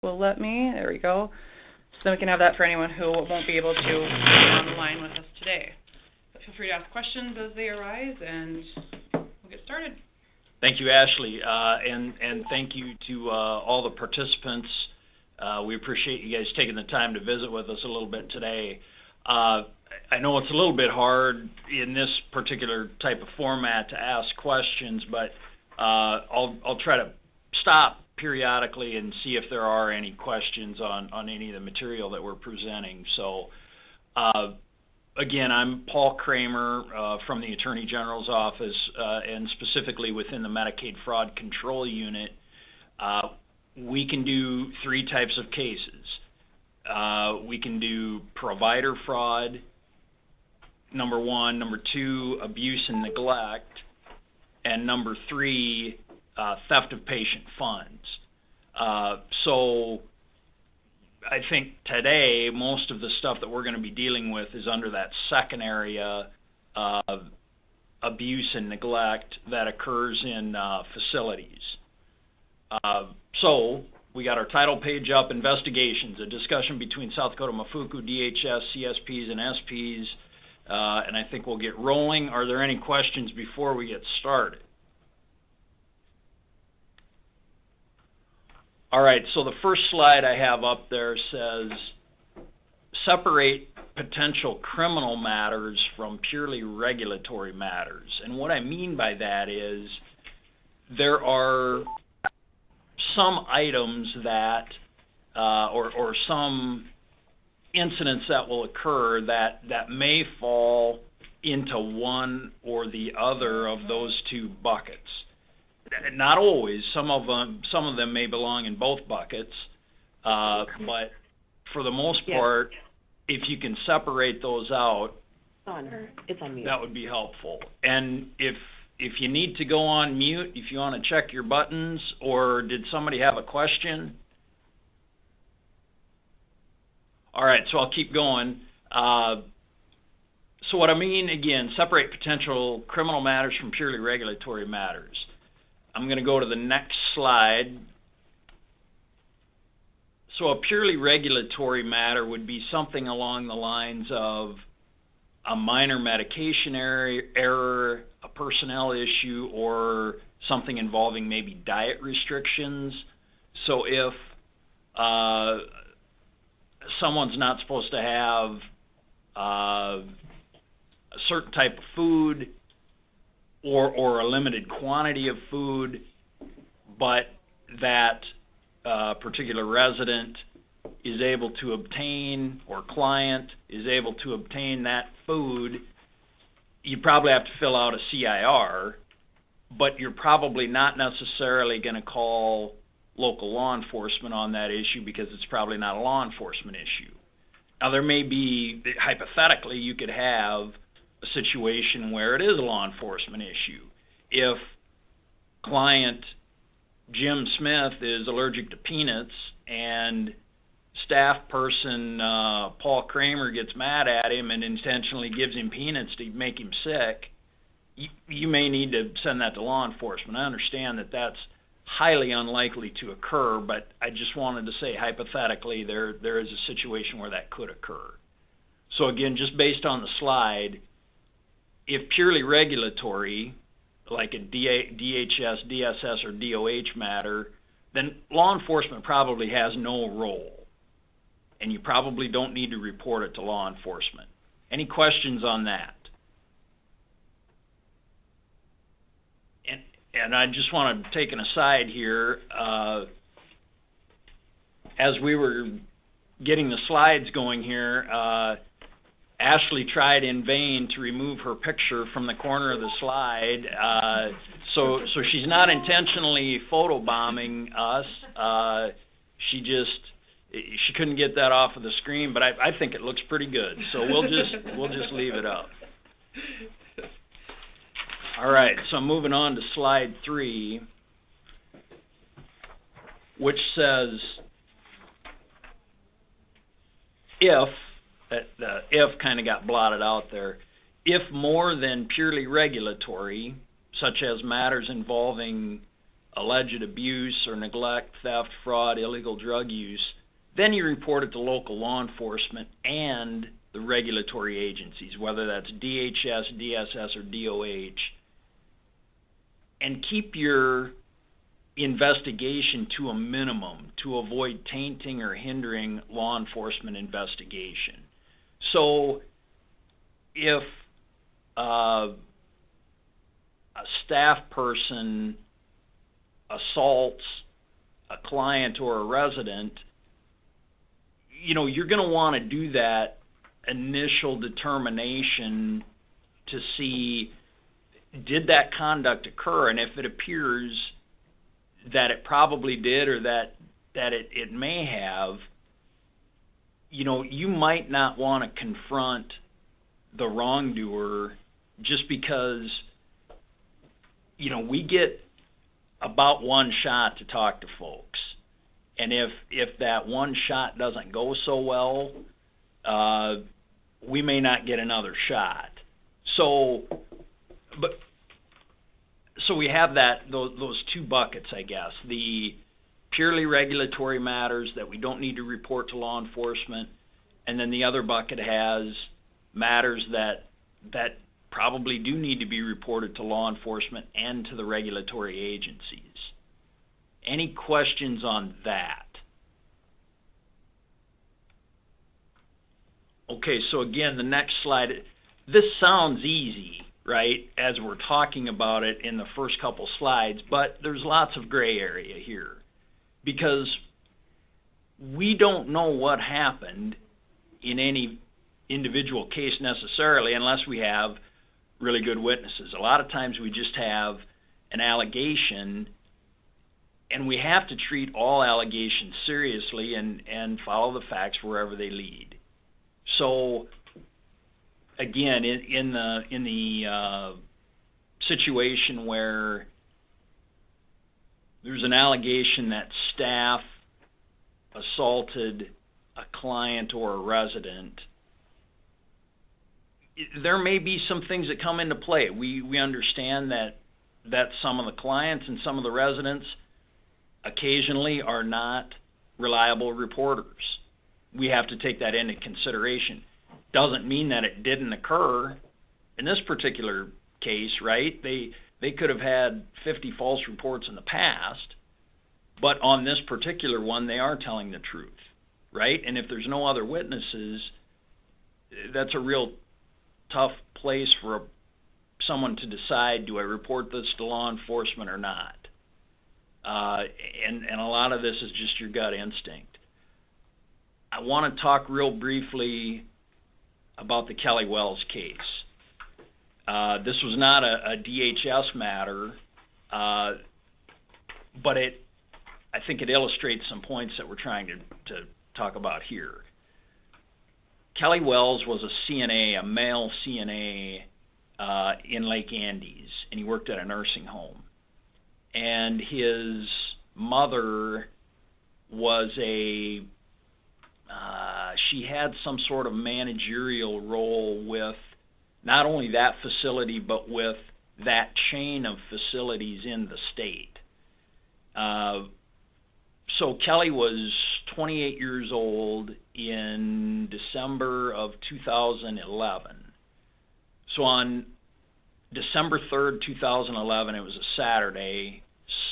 will let me. There we go. So then we can have that for anyone who won't be able to be on the line with us today. But feel free to ask questions as they arise, and we'll get started. Thank you, Ashley, and thank you to all the participants. We appreciate you guys taking the time to visit with us a little bit today. I know it's a little bit hard in this particular type of format to ask questions, but I'll try to stop periodically and see if there are any questions on any of the material that we're presenting. So again, I'm Paul Kramer from the Attorney General's office, and specifically within the Medicaid Fraud Control Unit. We can do three types of cases. We can do provider fraud, number one, number two, abuse and neglect, and number three, theft of patient funds. So I think today most of the stuff that we're going to be dealing with is under that second area of abuse and neglect that occurs in facilities. So we got our title page up, Investigations, a discussion between South Dakota Mafuku, DHS, CSPs, and SPs, and I think we'll get rolling. Are there any questions before we get started? All right, so the first slide I have up there says, separate potential criminal matters from purely regulatory matters. And what I mean by that is there are some items that, or some incidents that will occur that may fall into one or the other of those two buckets. Not always. Some of them may belong in both buckets, but for the most part, if you can separate those out, it's on mute. That would be helpful. And if you need to go on mute, if you want to check your buttons, or did somebody have a question? All right, so I'll keep going. So what I mean, again, separate potential criminal matters from purely regulatory matters. I'm going to go to the next slide. So a purely regulatory matter would be something along the lines of a minor medication error, a personnel issue, or something involving maybe diet restrictions. So if someone's not supposed to have a certain type of food, or a limited quantity of food, but that particular resident is able to obtain, or client is able to obtain that food, you probably have to fill out a CIR, but you're probably not necessarily going to call local law enforcement on that issue because it's probably not a law enforcement issue. Now there may be, hypothetically, you could have a situation where it is a law enforcement issue. If client Jim Smith is allergic to peanuts and staff person Paul Kramer gets mad at him and intentionally gives him peanuts to make him sick, you may need to send that to law enforcement. I understand that that's highly unlikely to occur, but I just wanted to say hypothetically there is a situation where that could occur. So again, just based on the slide, if purely regulatory, like a DHS, DSS, or DOH matter, then law enforcement probably has no role, and you probably don't need to report it to law enforcement. Any questions on that? And I just want to take an aside here. As we were getting the slides going here, Ashley tried in vain to remove her picture from the corner of the slide. So she's not intentionally photobombing us. She couldn't get that off of the screen, but I think it looks pretty good. So we'll just leave it up. All right, so I'm moving on to slide 3, which says if, the if kind of got blotted out there, if more than purely regulatory, such as matters involving alleged abuse or neglect, theft, fraud, illegal drug use, then you report it to local law enforcement and the regulatory agencies, whether that's DHS, DSS, or DOH, and keep your investigation to a minimum to avoid tainting or hindering law enforcement investigation. So if a staff person assaults a client or a resident, you're going to want to do that initial determination to see, did that conduct occur? And if it appears that it probably did, or that it may have, you might not want to confront the wrongdoer just because, we get about one shot to talk to folks. And if that one shot doesn't go so well, we may not get another shot. So we have those two buckets, I guess. The purely regulatory matters that we don't need to report to law enforcement, and then the other bucket has matters that probably do need to be reported to law enforcement and to the regulatory agencies. Any questions on that? Okay, so again, the next slide. This sounds easy, right, as we're talking about it in the first couple slides, but there's lots of gray area here because we don't know what happened in any individual case necessarily unless we have really good witnesses. A lot of times we just have an allegation, and we have to treat all allegations seriously and follow the facts wherever they lead. So again, in the situation where there's an allegation that staff assaulted a client or a resident, there may be some things that come into play. We understand that some of the clients and some of the residents occasionally are not reliable reporters. We have to take that into consideration. Doesn't mean that it didn't occur. In this particular case, right, they could have had 50 false reports in the past, but on this particular one, they are telling the truth, right? And if there's no other witnesses, that's a real tough place for someone to decide, do I report this to law enforcement or not? And a lot of this is just your gut instinct. I want to talk real briefly about the Kelly Wells case. This was not a DHS matter, but I think it illustrates some points that we're trying to talk about here. Kelly Wells was a CNA, a male CNA in Lake Andes, and he worked at a nursing home. And his mother was she had some sort of managerial role with not only that facility, but with that chain of facilities in the state. So Kelly was 28 years old in December of 2011. So on December 3rd, 2011, it was a Saturday,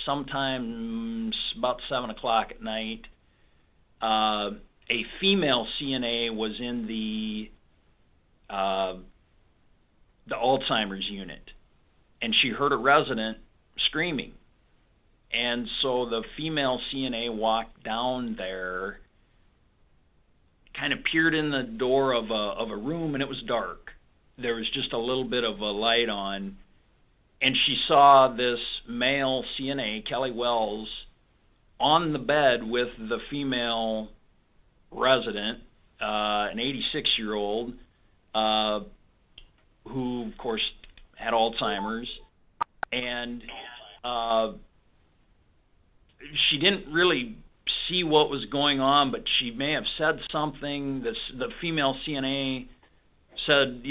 sometime about 7 o'clock at night, a female CNA was in the Alzheimer's unit, and she heard a resident screaming. And so the female CNA walked down there, kind of peered in the door of a room, and it was dark. There was just a little bit of a light on, and she saw this male CNA, Kelly Wells, on the bed with the female resident, an 86-year-old, who, of course, had Alzheimer's, and she didn't really see what was going on, but she may have said something. The female CNA said,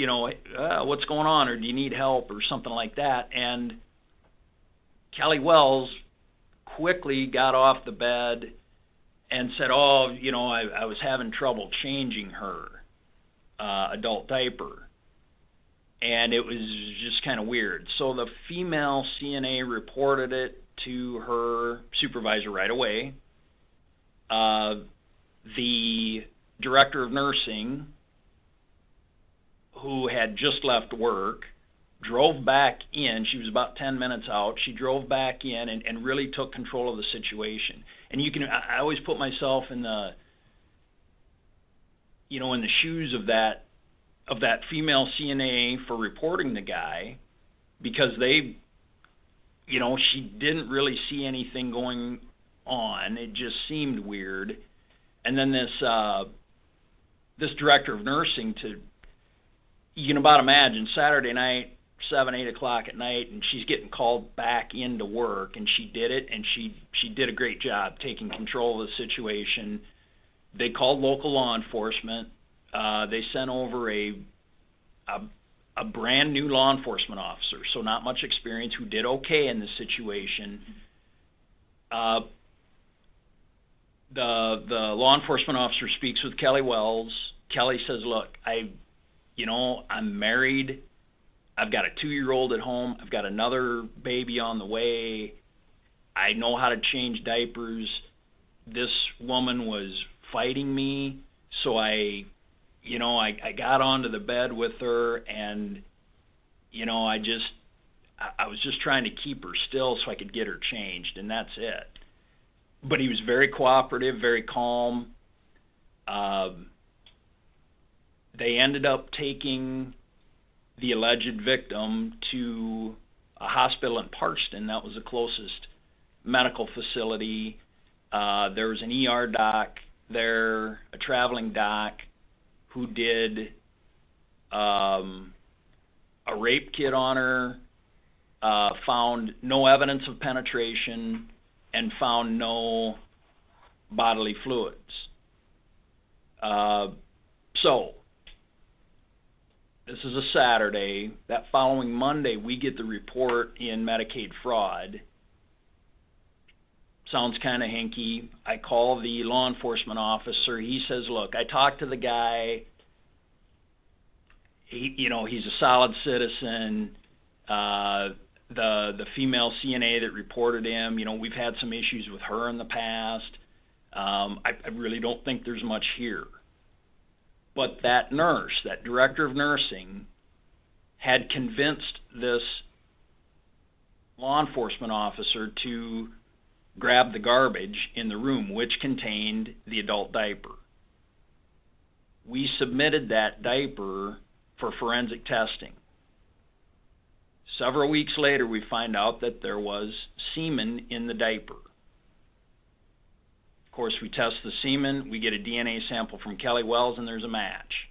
what's going on, or do you need help, or something like that. And Kelly Wells quickly got off the bed and said, oh, you know, I was having trouble changing her adult diaper. And it was just kind of weird. So the female CNA reported it to her supervisor right away. The director of nursing, who had just left work, drove back in. She was about 10 minutes out. She drove back in and really took control of the situation. And I always put myself in the, you know, in the shoes of that female CNA for reporting the guy, because they, you know, she didn't really see anything going on. It just seemed weird. And then this director of nursing, you can about imagine, Saturday night, 7, 8 o'clock at night, and she's getting called back into work, and she did it, and she did a great job taking control of the situation. They called local law enforcement. They sent over a brand new law enforcement officer, so not much experience, who did okay in this situation. The law enforcement officer speaks with Kelly Wells. Kelly says, look, I'm married. I've got a 2-year-old at home. I've got another baby on the way. I know how to change diapers. This woman was fighting me, so I got onto the bed with her, and, you know, I was just trying to keep her still so I could get her changed, and that's it. But he was very cooperative, very calm. They ended up taking the alleged victim to a hospital in Parkston. That was the closest medical facility. There was an ER doc there, a traveling doc, who did a rape kit on her, found no evidence of penetration, and found no bodily fluids. So, this is a Saturday. That following Monday, we get the report in Medicaid fraud. Sounds kind of hinky. I call the law enforcement officer. He says, look, I talked to the guy. He's a solid citizen. The female CNA that reported him, we've had some issues with her in the past. I really don't think there's much here. But that nurse, that director of nursing, had convinced this law enforcement officer to grab the garbage in the room, which contained the adult diaper. We submitted that diaper for forensic testing. Several weeks later, we find out that there was semen in the diaper. Of course, we test the semen, we get a DNA sample from Kelly Wells, and there's a match.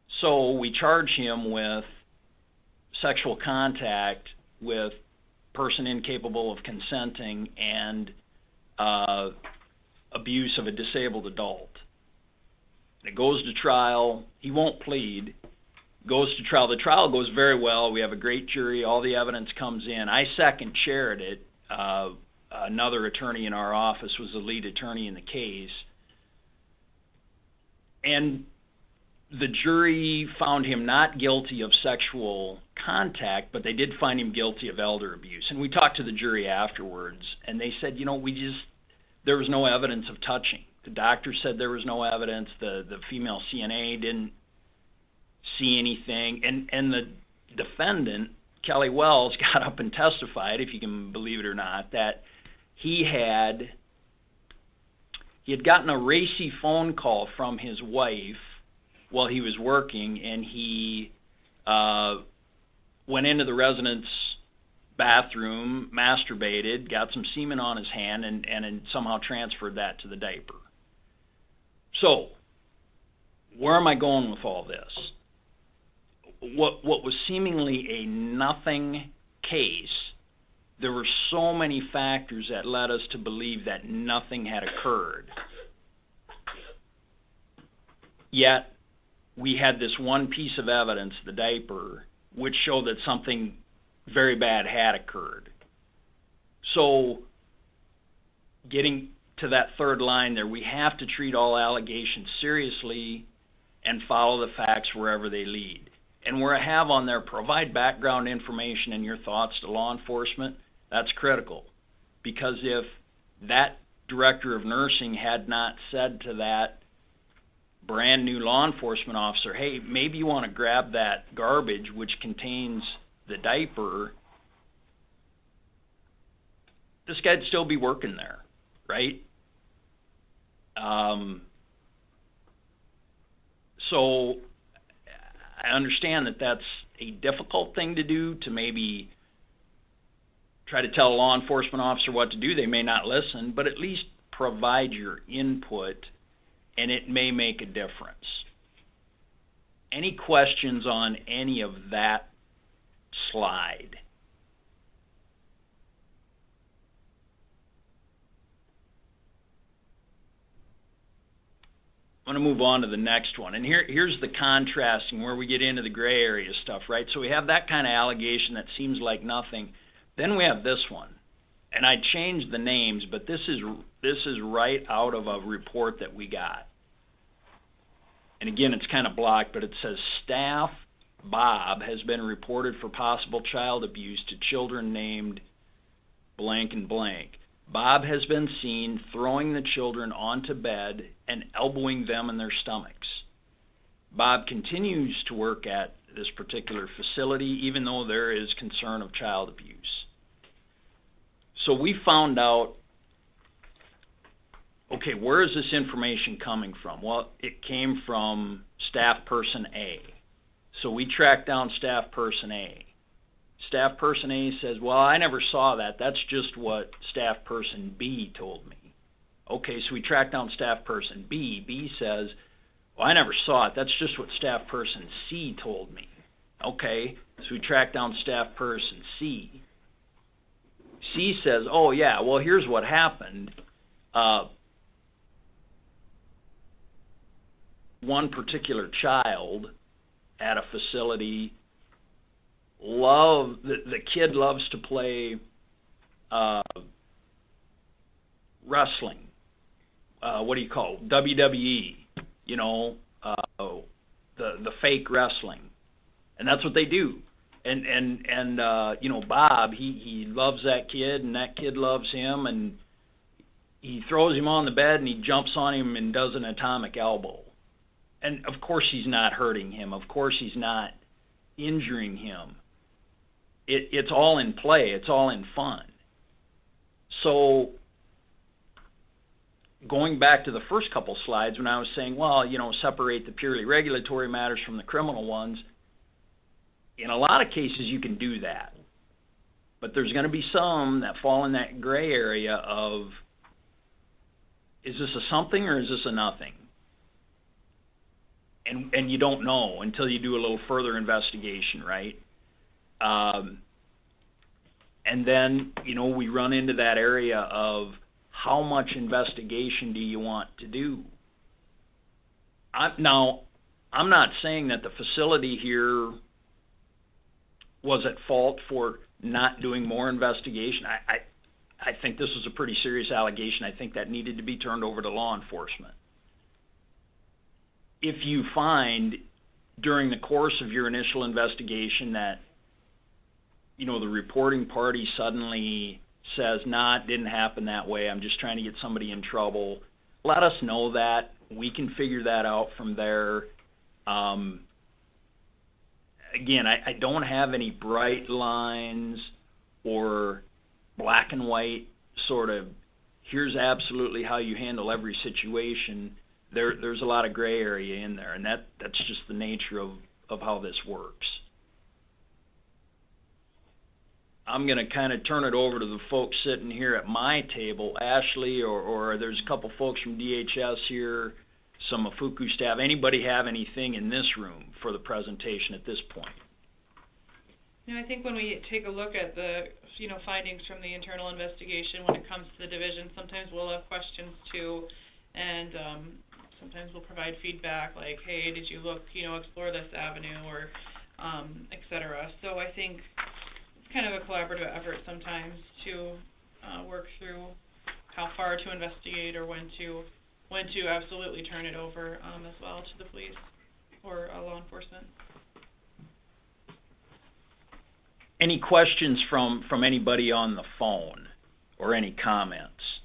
So we charge him with sexual contact with person incapable of consenting and abuse of a disabled adult. It goes to trial. He won't plead. Goes to trial. The trial goes very well. We have a great jury. All the evidence comes in. I second chaired it. Another attorney in our office was the lead attorney in the case. And the jury found him not guilty of sexual contact, but they did find him guilty of elder abuse. And we talked to the jury afterwards, and they said, there was no evidence of touching. The doctor said there was no evidence. The female CNA didn't see anything. And the defendant, Kelly Wells, got up and testified, if you can believe it or not, that he had gotten a racy phone call from his wife while he was working, and he went into the resident's bathroom, masturbated, got some semen on his hand, and somehow transferred that to the diaper. So, where am I going with all this? What was seemingly a nothing case, there were so many factors that led us to believe that nothing had occurred. Yet, we had this one piece of evidence, the diaper, which showed that something very bad had occurred. So getting to that third line there, we have to treat all allegations seriously and follow the facts wherever they lead. And where I have on there, provide background information and your thoughts to law enforcement, that's critical. Because if that director of nursing had not said to that brand new law enforcement officer, hey, maybe you want to grab that garbage which contains the diaper, this guy'd still be working there, right? So I understand that that's a difficult thing to do, to maybe try to tell a law enforcement officer what to do. They may not listen, but at least provide your input, and it may make a difference. Any questions on any of that slide? I'm going to move on to the next one. And here's the contrasting where we get into the gray area stuff, right? So we have that kind of allegation that seems like nothing. Then we have this one. And I changed the names, but this is right out of a report that we got. And again, it's kind of blocked, but it says staff Bob has been reported for possible child abuse to children named blank and blank. Bob has been seen throwing the children onto bed and elbowing them in their stomachs. Bob continues to work at this particular facility, even though there is concern of child abuse. So we found out, okay, where is this information coming from? Well, it came from staff person A. So we tracked down staff person A. Staff person A says, well, I never saw that. That's just what staff person B told me. Okay, so we tracked down staff person B. B says, well, I never saw it. That's just what staff person C told me. Okay, so we tracked down staff person C. C says, oh, yeah, well, here's what happened. One particular child at a facility, the kid loves to play wrestling. What do you call it? WWE, you know, the fake wrestling. And that's what they do. And you know, Bob, he loves that kid, and that kid loves him, and he throws him on the bed, and he jumps on him and does an atomic elbow. And of course he's not hurting him. Of course he's not injuring him. It's all in play. It's all in fun. So going back to the first couple slides when I was saying, well, you know, separate the purely regulatory matters from the criminal ones, in a lot of cases you can do that. But there's going to be some that fall in that gray area of, is this a something or is this a nothing? And you don't know until you do a little further investigation, right? And then, you know, we run into that area of how much investigation do you want to do? Now, I'm not saying that the facility here was at fault for not doing more investigation. I think this was a pretty serious allegation. I think that needed to be turned over to law enforcement. If you find during the course of your initial investigation that, you know, the reporting party suddenly says, nah, it didn't happen that way, I'm just trying to get somebody in trouble, let us know that. We can figure that out from there. Again, I don't have any bright lines or black and white sort of, here's absolutely how you handle every situation. There's a lot of gray area in there, and that's just the nature of how this works. I'm going to kind of turn it over to the folks sitting here at my table, Ashley, or there's a couple folks from DHS here, some of Fuku staff. Anybody have anything in this room for the presentation at this point? You know, I think when we take a look at the, you know, findings from the internal investigation when it comes to the division, sometimes we'll have questions too, and sometimes we'll provide feedback like, hey, did you look, you know, explore this avenue, or et cetera. So I think it's kind of a collaborative effort sometimes to work through how far to investigate or when to absolutely turn it over as well to the police or law enforcement. Any questions from anybody on the phone or any comments?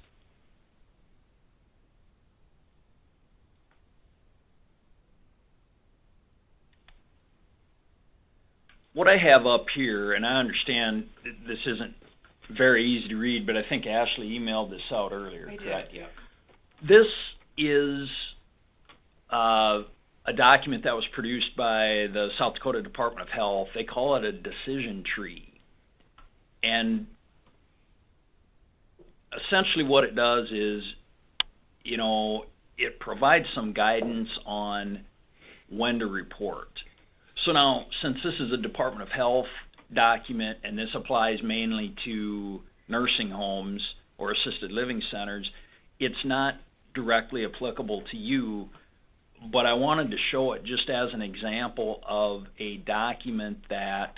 What I have up here, and I understand this isn't very easy to read, but I think Ashley emailed this out earlier, correct? I did, yep. This is a document that was produced by the South Dakota Department of Health. They call it a decision tree. And essentially what it does is, it provides some guidance on when to report. So now, since this is a Department of Health document, and this applies mainly to nursing homes or assisted living centers, it's not directly applicable to you, but I wanted to show it just as an example of a document that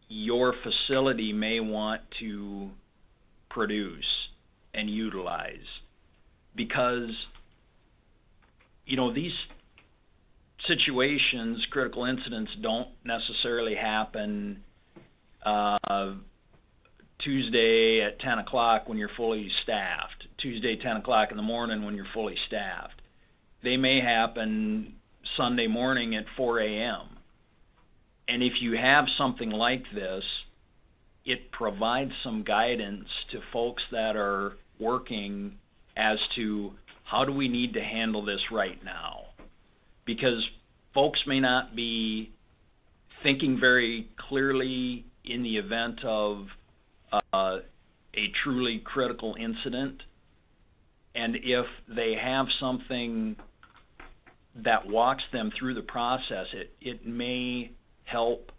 your facility may want to produce and utilize. Because, these situations, critical incidents, don't necessarily happen Tuesday at 10 o'clock when you're fully staffed, Tuesday 10 o'clock in the morning when you're fully staffed. They may happen Sunday morning at 4 a.m. And if you have something like this, it provides some guidance to folks that are working as to how do we need to handle this right now. Because folks may not be thinking very clearly in the event of a truly critical incident. And if they have something that walks them through the process, it may help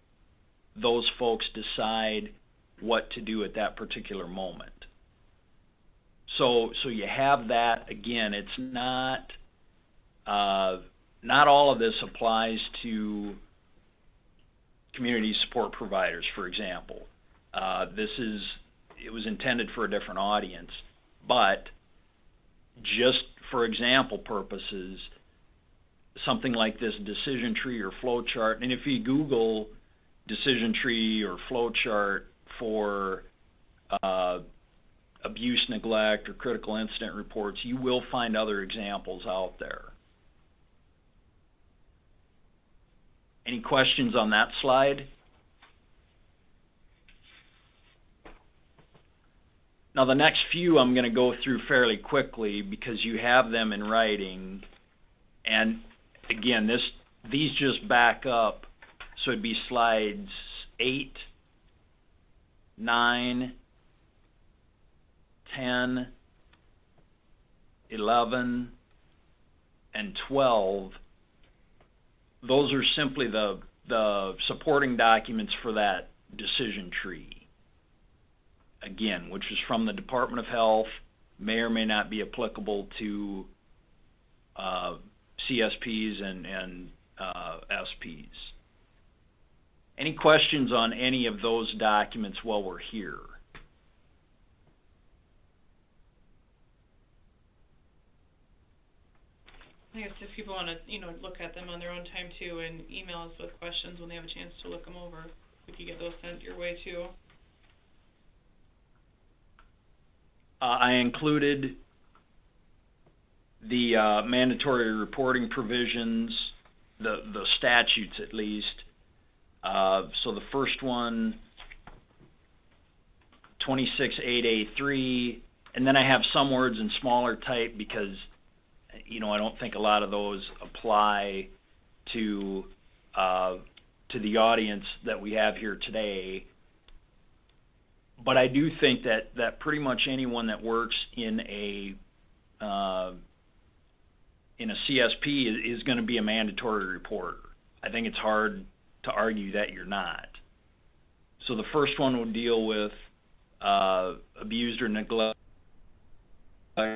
those folks decide what to do at that particular moment. So you have that. Again, it's not all of this applies to community support providers, for example. It was intended for a different audience, but just for example purposes, something like this decision tree or flow chart, and if you Google decision tree or flow chart for abuse, neglect, or critical incident reports, you will find other examples out there. Any questions on that slide? Now the next few I'm going to go through fairly quickly because you have them in writing. And again, these just back up. So it'd be slides 8, 9, 10, 11, and 12. Those are simply the supporting documents for that decision tree. Again, which is from the Department of Health, may or may not be applicable to CSPs and SPs. Any questions on any of those documents while we're here? I guess if people want to, look at them on their own time too, and email us with questions when they have a chance to look them over, we could get those sent your way too. I included the mandatory reporting provisions, the statutes at least. So the first one, 26.8A3, and then I have some words in smaller type because I don't think a lot of those apply to the audience that we have here today. But I do think that pretty much anyone that works in a CSP is going to be a mandatory reporter. I think it's hard to argue that you're not. So the first one would deal with abused or neglected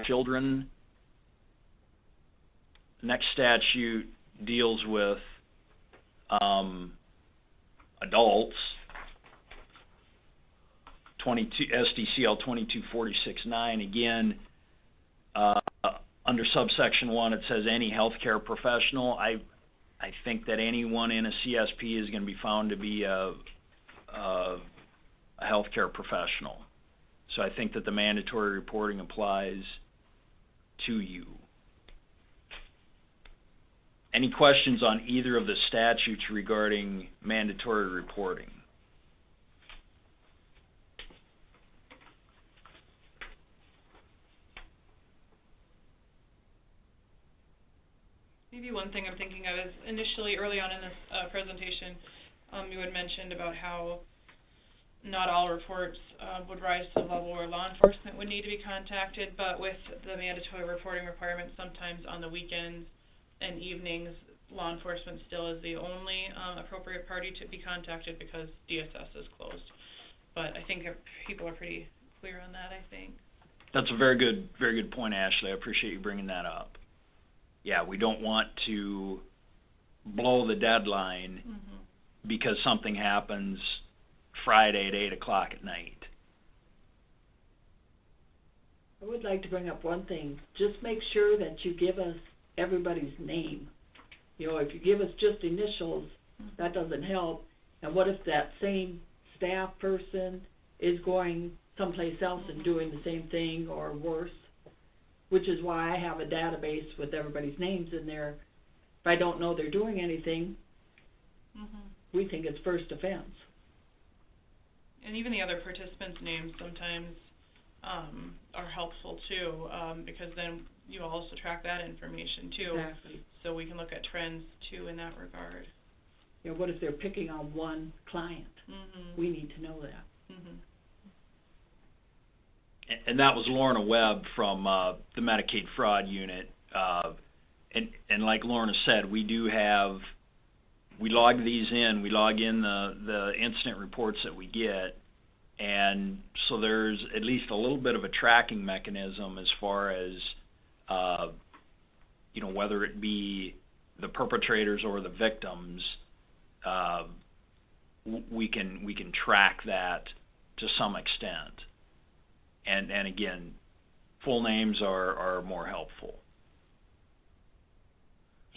children. The next statute deals with adults. SDCL 2246-9, again, under subsection 1, it says any healthcare professional. I think that anyone in a CSP is going to be found to be a healthcare professional. So I think that the mandatory reporting applies to you. Any questions on either of the statutes regarding mandatory reporting? Maybe one thing I'm thinking of is initially, early on in this presentation, you had mentioned about how not all reports would rise to the level where law enforcement would need to be contacted, but with the mandatory reporting requirements, sometimes on the weekends and evenings, law enforcement still is the only appropriate party to be contacted because DSS is closed. But I think people are pretty clear on that, I think. That's a very good point, Ashley. I appreciate you bringing that up. Yeah, we don't want to blow the deadline because something happens Friday at 8 o'clock at night. I would like to bring up one thing. Just make sure that you give us everybody's name. If you give us just initials, that doesn't help. And what if that same staff person is going someplace else and doing the same thing or worse? Which is why I have a database with everybody's names in there. If I don't know they're doing anything, we think it's first offense. And even the other participants' names sometimes are helpful too, because then you also track that information too. Exactly. So we can look at trends too in that regard. What if they're picking on one client? We need to know that. And that was Lorna Webb from the Medicaid Fraud Unit. And like Lorna said, we log these in. We log in the incident reports that we get. And so there's at least a little bit of a tracking mechanism as far as, whether it be the perpetrators or the victims, we can track that to some extent. And again, full names are more helpful.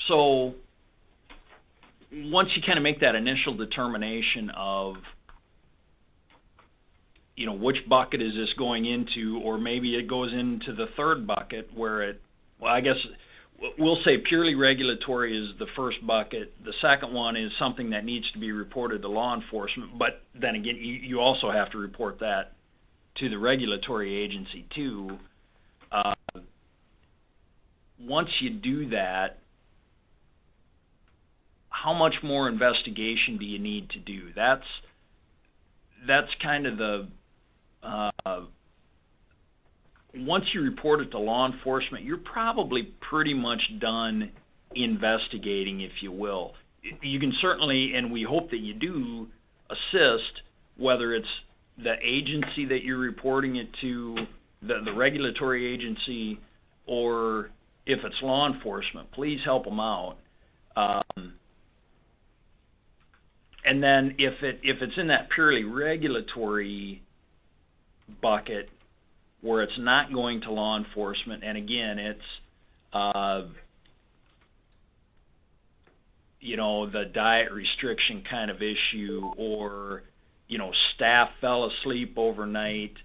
So once you kind of make that initial determination of, which bucket is this going into, or maybe it goes into the third bucket where I guess we'll say purely regulatory is the first bucket. The second one is something that needs to be reported to law enforcement, but then again, you also have to report that to the regulatory agency too. Once you do that, how much more investigation do you need to do? That's kind of the once you report it to law enforcement, you're probably pretty much done investigating, if you will. You can certainly, and we hope that you do, assist, whether it's the agency that you're reporting it to, the regulatory agency, or if it's law enforcement, please help them out. And then if it's in that purely regulatory bucket where it's not going to law enforcement, and again, it's the diet restriction kind of issue, or staff fell asleep overnight,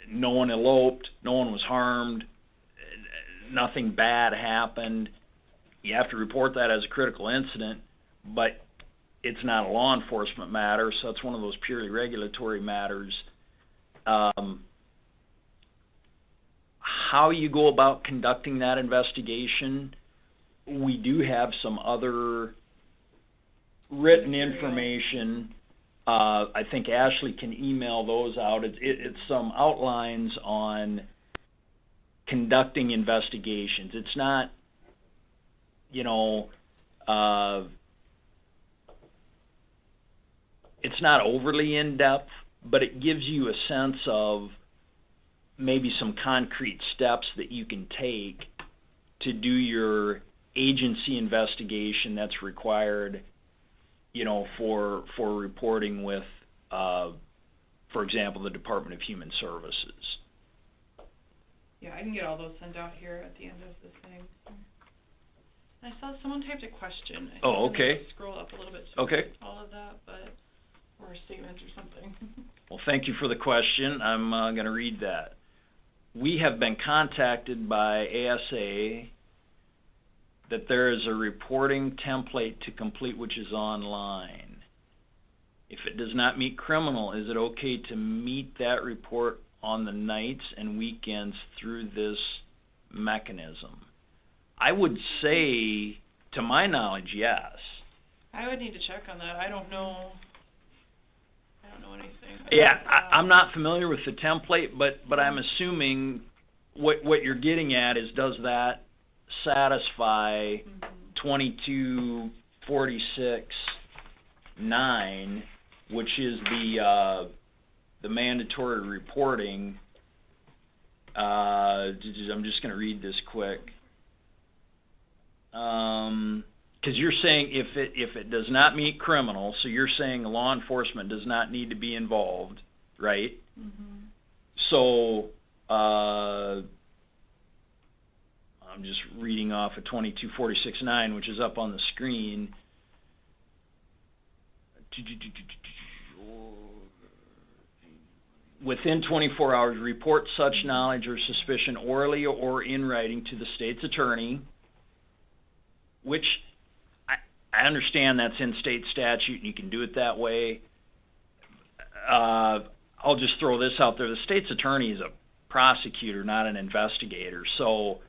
no one eloped, no one was harmed, nothing bad happened, you have to report that as a critical incident, but it's not a law enforcement matter, so it's one of those purely regulatory matters. How you go about conducting that investigation, we do have some other written information. I think Ashley can email those out. It's some outlines on conducting investigations. It's not, it's not overly in-depth, but it gives you a sense of maybe some concrete steps that you can take to do your agency investigation that's required, for reporting with for example, the Department of Human Services. Yeah, I can get all those sent out here at the end of this thing. I saw someone typed a question. I Oh, think I'm gonna okay. Scroll up a little bit to Okay. read all of that, but, or a statement or something. Well, thank you for the question. I'm going to read that. We have been contacted by ASA that there is a reporting template to complete which is online. If it does not meet criminal, is it okay to meet that report on the nights and weekends through this mechanism? I would say, to my knowledge, yes. I would need to check on that. I don't know anything. Yeah, I'm not familiar with the template, but I'm assuming what you're getting at is, does that satisfy 2246-9, which is the mandatory reporting. I'm just going to read this quick. Because you're saying if it does not meet criminal, so you're saying law enforcement does not need to be involved, right? Mm-hmm. So I'm just reading off of 2246-9, which is up on the screen. Within 24 hours, report such knowledge or suspicion orally or in writing to the state's attorney, which I understand that's in state statute and you can do it that way. I'll just throw this out there. The state's attorney is a prosecutor, not an investigator. So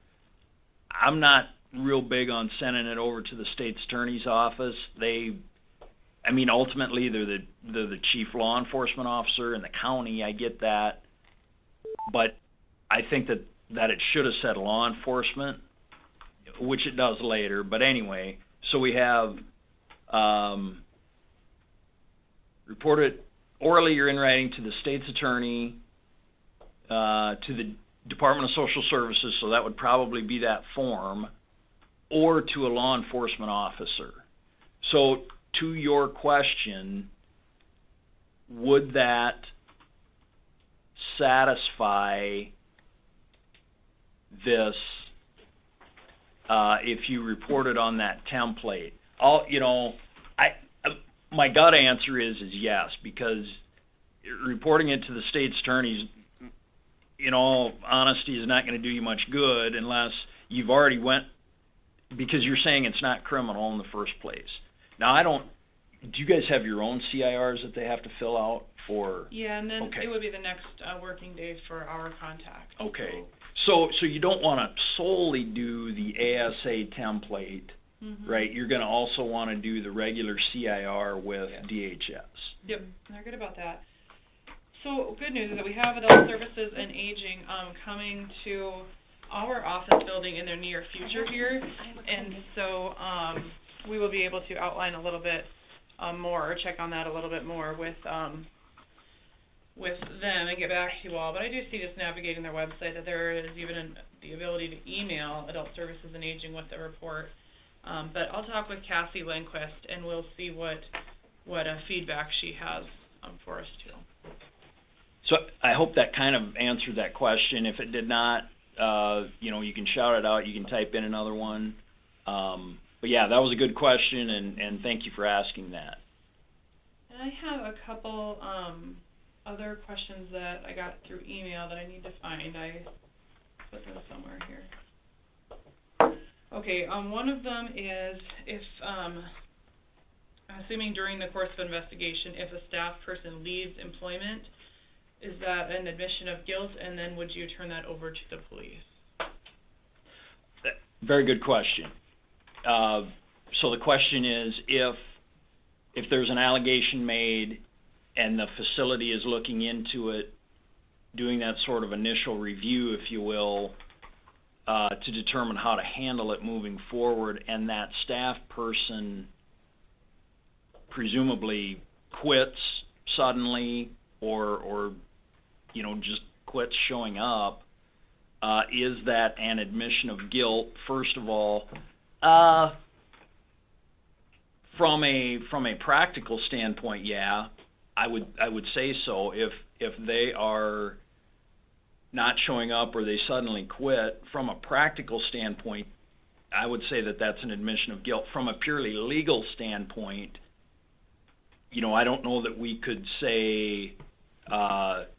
I'm not real big on sending it over to the state's attorney's office. Ultimately, they're the chief law enforcement officer in the county. I get that. But I think that it should have said law enforcement, which it does later. But anyway, so we have report it orally or in writing to the state's attorney, to the Department of Social Services, so that would probably be that form, or to a law enforcement officer. So to your question, would that satisfy this if you reported on that template? My gut answer is yes, because reporting it to the state's attorneys, in all honesty, is not going to do you much good unless you've already because you're saying it's not criminal in the first place. Now, do you guys have your own CIRs that they have to fill out for? Yeah, and then Okay. it would be the next working day for our contact. Okay. So you don't want to solely do the ASA template, right? You're going to also want to do the regular CIR with DHS. Yep, they're good about that. So good news is that we have adult services and aging coming to our office building in the near future here, and so we will be able to outline a little bit more, or check on that a little bit more with them and get back to you all. But I do see just navigating their website that there is even the ability to email adult services and aging with the report. But I'll talk with Cassie Lindquist and we'll see what feedback she has for us too. So I hope that kind of answered that question. If it did not, you can shout it out. You can type in another one. But yeah, that was a good question, and thank you for asking that. And I have a couple other questions that I got through email that I need to find. I put them somewhere here. Okay, one of them is if, assuming during the course of investigation, if a staff person leaves employment, is that an admission of guilt, and then would you turn that over to the police? Very good question. So the question is, if there's an allegation made and the facility is looking into it, doing that sort of initial review, if you will, to determine how to handle it moving forward, and that staff person presumably quits suddenly or just quits showing up, is that an admission of guilt? First of all, from a practical standpoint, yeah, I would say so. If if they are not showing up or they suddenly quit, from a practical standpoint, I would say that that's an admission of guilt. From a purely legal standpoint, I don't know that we could say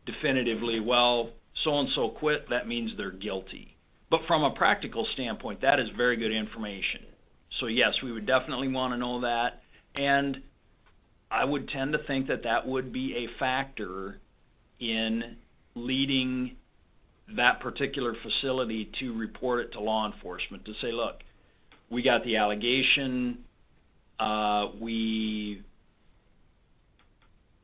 definitively, well, so-and-so quit, that means they're guilty. But from a practical standpoint, that is very good information. So yes, we would definitely want to know that. And I would tend to think that that would be a factor in leading that particular facility to report it to law enforcement, to say, look, we got the allegation, we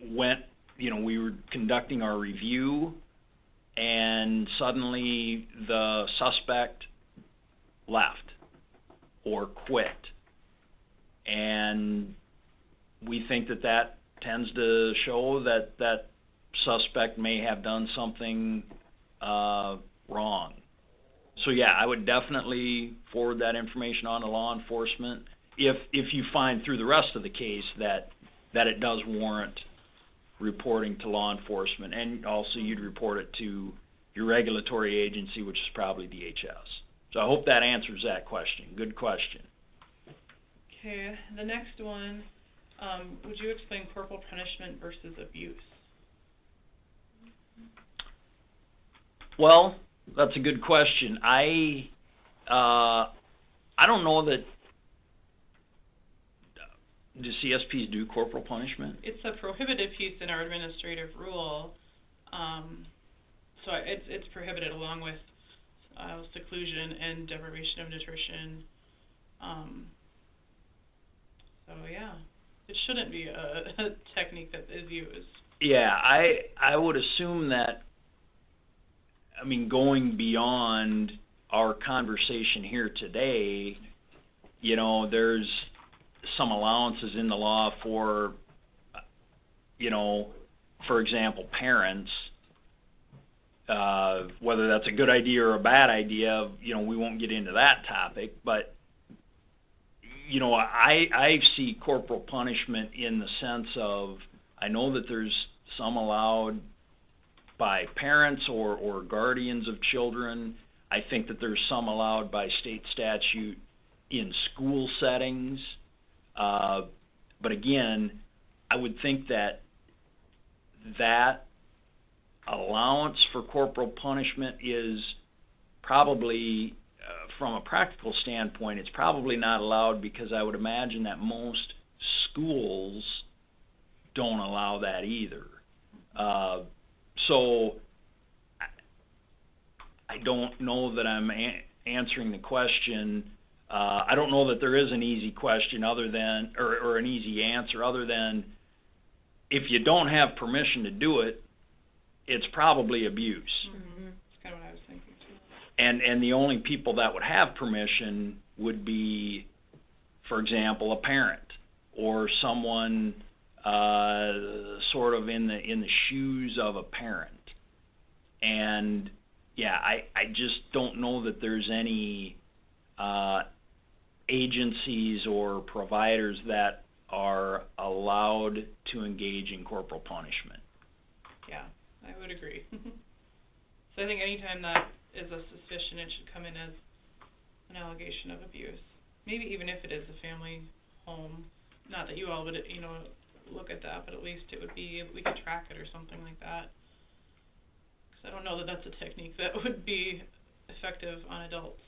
went, we were conducting our review, and suddenly the suspect left or quit. And we think that that tends to show that that suspect may have done something wrong. So yeah, I would definitely forward that information on to law enforcement if you find through the rest of the case that it does warrant reporting to law enforcement, and also you'd report it to your regulatory agency, which is probably DHS. So I hope that answers that question. Good question. Okay, the next one, would you explain corporal punishment versus abuse? Well, that's a good question. I don't know that. Do CSPs do corporal punishment? It's a prohibited piece in our administrative rule, so it's prohibited along with seclusion and deprivation of nutrition. So yeah, it shouldn't be a technique that is used. Yeah, I would assume that. I mean, going beyond our conversation here today, there's some allowances in the law for, for example, parents, whether that's a good idea or a bad idea, we won't get into that topic, but, I see corporal punishment in the sense of, I know that there's some allowed by parents or guardians of children. I think that there's some allowed by state statute in school settings. But again, I would think that allowance for corporal punishment is probably, from a practical standpoint, it's probably not allowed, because I would imagine that most schools don't allow that either. So I don't know that I'm answering the question. I don't know that there is an easy question other than, or an easy answer other than, if you don't have permission to do it, it's probably abuse. Mm-hmm. That's kind of what I was thinking too. And the only people that would have permission would be, for example, a parent or someone sort of in the shoes of a parent. And yeah, I just don't know that there's any agencies or providers that are allowed to engage in corporal punishment. Yeah, I would agree. So I think anytime that is a suspicion, it should come in as an allegation of abuse. Maybe even if it is a family home. Not that you all would, look at that, but at least it would be, we could track it or something like that. Because I don't know that that's a technique that would be effective on adults.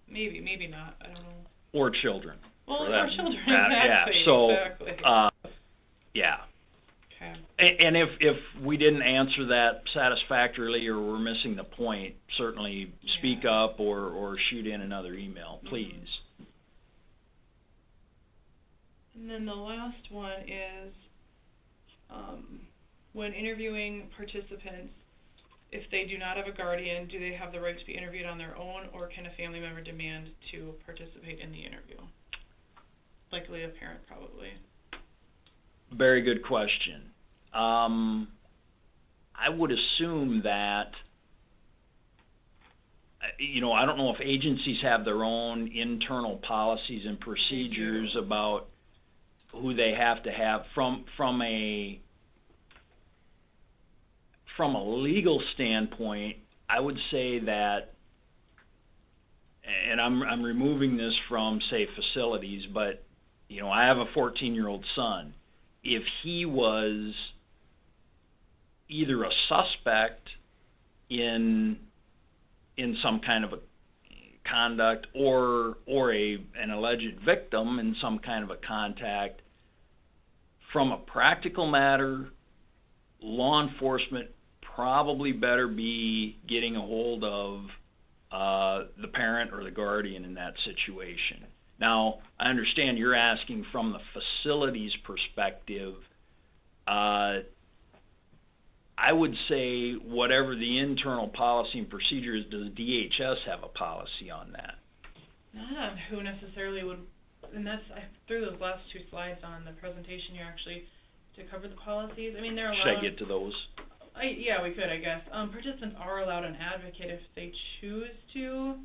Maybe not. I don't know. Or children. Well, or children, exactly. Yeah, so, exactly. Yeah. Okay. And if we didn't answer that satisfactorily or we're missing the point, certainly speak up or shoot in another email, please. And then the last one is, when interviewing participants, if they do not have a guardian, do they have the right to be interviewed on their own, or can a family member demand to participate in the interview? Likely a parent, probably. Very good question. I would assume that, I don't know if agencies have their own internal policies and procedures about who they have to have from a from a legal standpoint, I would say that, and I'm removing this from, say, facilities, but, you know, I have a 14-year-old son. If he was either a suspect in some kind of a conduct or an alleged victim in some kind of a contact, from a practical matter, law enforcement probably better be getting a hold of the parent or the guardian in that situation. Now, I understand you're asking from the facility's perspective. I would say whatever the internal policy and procedure is, does DHS have a policy on that? Not who necessarily would, and that's, I threw those last two slides on the presentation here actually to cover the policies. I mean, they're allowed. Should I get to those? Yeah, we could, I guess. Participants are allowed an advocate if they choose to.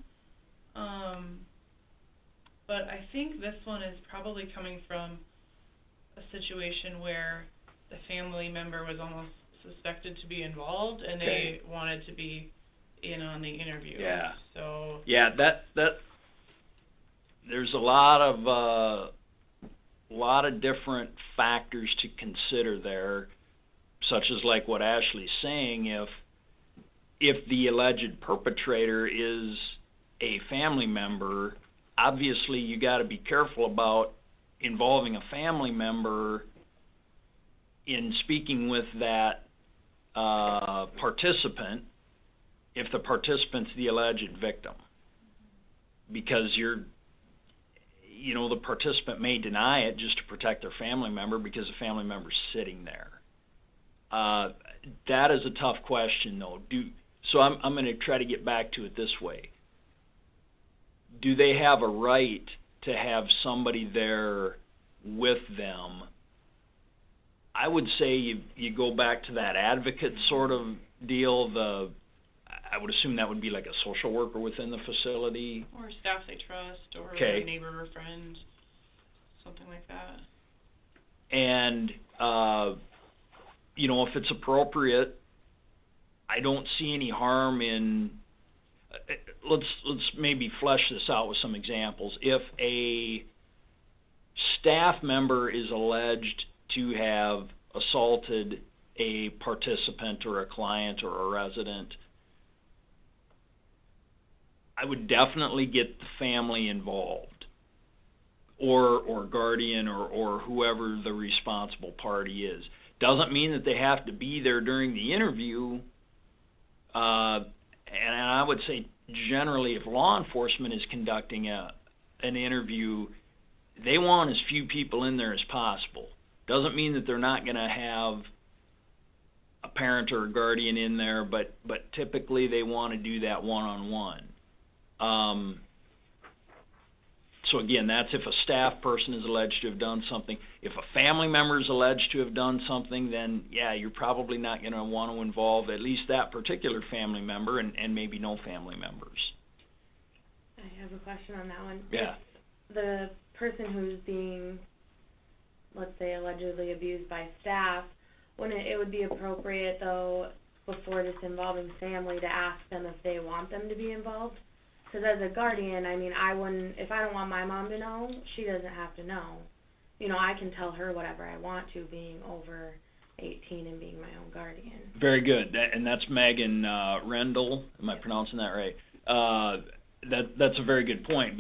But I think this one is probably coming from a situation where the family member was almost suspected to be involved, and Okay. they wanted to be in on the interview. Yeah. So. Yeah, that there's a lot of different factors to consider there, such as like what Ashley's saying. If the alleged perpetrator is a family member, obviously you got to be careful about involving a family member in speaking with that participant if the participant's the alleged victim, because the participant may deny it just to protect their family member because the family member's sitting there. That is a tough question, though. So I'm going to try to get back to it this way. Do they have a right to have somebody there with them? I would say you go back to that advocate sort of deal. I would assume that would be like a social worker within the facility. Or staff they trust, or Okay. a neighbor or friend, something like that. And, if it's appropriate, I don't see any harm in, let's maybe flesh this out with some examples. If a staff member is alleged to have assaulted a participant or a client or a resident, I would definitely get the family involved, or guardian, or whoever the responsible party is. Doesn't mean that they have to be there during the interview. And I would say generally, if law enforcement is conducting an interview, they want as few people in there as possible. Doesn't mean that they're not going to have a parent or a guardian in there, but typically they want to do that one-on-one. So again, that's if a staff person is alleged to have done something. If a family member is alleged to have done something, then yeah, you're probably not going to want to involve at least that particular family member, and maybe no family members. I have a question on that one. Yeah. If the person who's being, let's say, allegedly abused by staff, wouldn't it would be appropriate, though, before just involving family, to ask them if they want them to be involved? Because as a guardian, I mean, I wouldn't, if I don't want my mom to know, she doesn't have to know. I can tell her whatever I want to, being over 18 and being my own guardian. Very good. And that's Megan Rendell. Am I pronouncing that right? That's a very good point,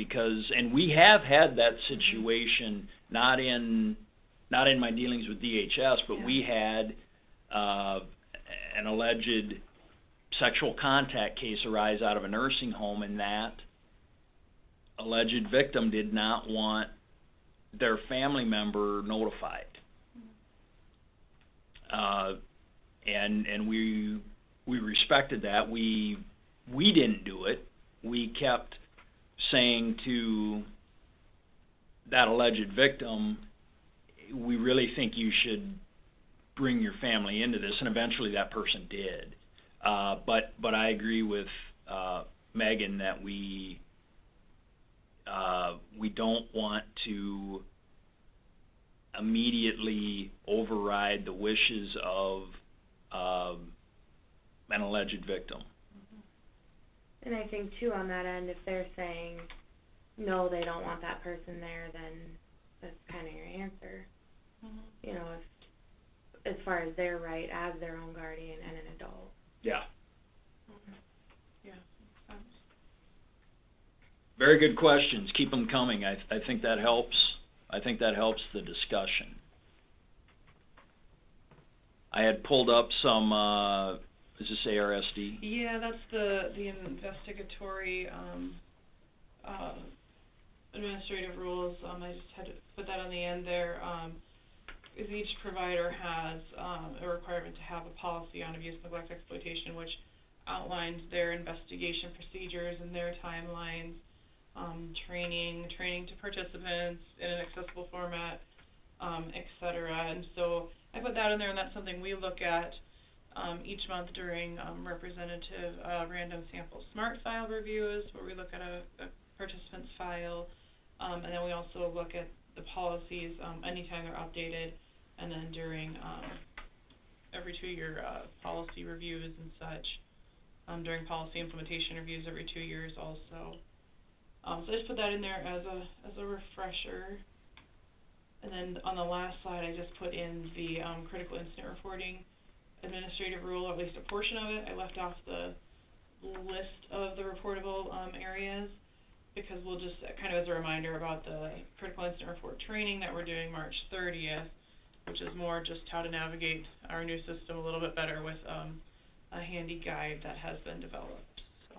and we have had that situation, not in my dealings with DHS, but we had an alleged sexual contact case arise out of a nursing home, and that alleged victim did not want their family member notified. And we respected that. We didn't do it. We kept saying to that alleged victim, we really think you should bring your family into this, and eventually that person did. But I agree with Megan that we don't want to immediately override the wishes of an alleged victim. And I think too on that end, if they're saying, no, they don't want that person there, then that's kind of your answer. You know, if, as far as their right as their own guardian and an adult. Yeah. Yeah, makes sense. Very good questions. Keep them coming. I think that helps. I think that helps the discussion. I had pulled up some, is this ARSD? Yeah, that's the investigatory, administrative rules. I just had to put that on the end there. Is each provider has, a requirement to have a policy on abuse, neglect, exploitation, which outlines their investigation procedures and their timelines, training to participants in an accessible format, et cetera. And so I put that in there, and that's something we look at each month during representative random sample SMART file reviews, where we look at a participant's file, and then we also look at the policies anytime they're updated, and then during every 2-year policy reviews and such, during policy implementation reviews every 2 years also. So I just put that in there as a refresher. And then on the last slide, I just put in the critical incident reporting administrative rule, or at least a portion of it. I left off the list of the reportable areas, because we'll just kind of as a reminder about the critical incident report training that we're doing March 30th, which is more just how to navigate our new system a little bit better with a handy guide that has been developed. So